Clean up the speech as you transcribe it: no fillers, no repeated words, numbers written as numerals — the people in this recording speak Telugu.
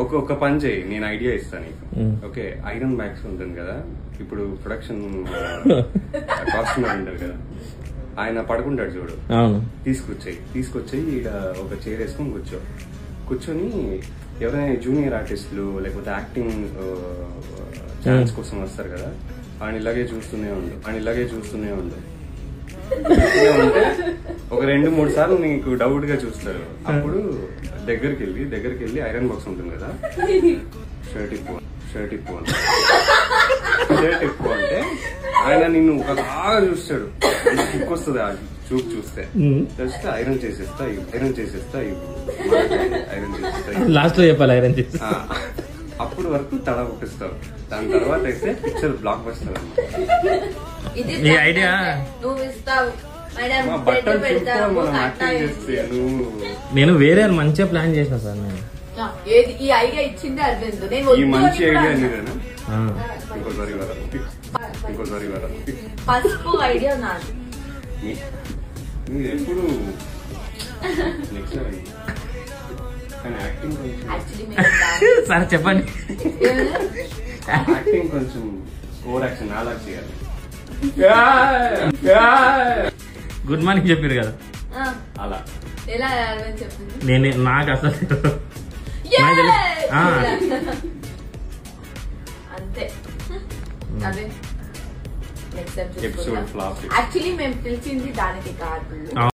ఒక పని చేయి, నేను ఐడియా ఇస్తాను నీకు. ఓకే, ఐరన్ బ్యాగ్స్ ఉంటుంది కదా, ఇప్పుడు ప్రొడక్షన్ కాస్ట్యూమర్ ఉంటారు కదా, ఆయన పడుకుంటాడు చూడు, తీసుకొచ్చాయి ఈడ ఒక చైర్ వేసుకొని కూర్చొని ఎవరైనా జూనియర్ ఆర్టిస్టులు లేకపోతే యాక్టింగ్ ఛాన్స్ కోసం వస్తారు కదా, ఆయన ఇలాగే చూస్తూనే ఉండు ఉంటే ఒక 2-3 సార్లు నీకు డౌట్ గా చూస్తారు. అప్పుడు దగ్గరికి వెళ్ళి ఐరన్ బాక్స్ ఉంటుంది కదా, షర్ట్ ఇప్పు అంటే ఆయన నిన్ను ఒకలాగా చూస్తాడు. వస్తుంది ఆ చూపు చూస్తే, జస్ట్ ఐరన్ చేసేస్తా లాస్ట్ లో చెప్పాలి ఐరన్ చేసి. అప్పుడు వరకు తడ పుట్టిస్తావు, దాని తర్వాత అయితే పిక్చర్ బ్లాక్ బస్టర్. ఈ ఐడియా నేను వేరే మంచిగా ప్లాన్ చేసిన సార్. నేను ఈ ఐడియా ఇచ్చింది అరవింద్. ఈ మంచి ఐడియా నీదేనా? ఇంకోసారి పసుపు ఐడియా నాది. మీరు ఎప్పుడు సార్ చెప్పండి. యాక్టింగ్ కొంచెం ఓవర్ యాక్షన్ అలా చేయాలి. గుడ్ మార్నింగ్ చెప్పారు కదా, అలా ఎలా చెప్పింది నేను నాకు అసలు అంతే. Episode flop. యాక్చువల్లీ మేము పిలిచింది దానికి కాదు.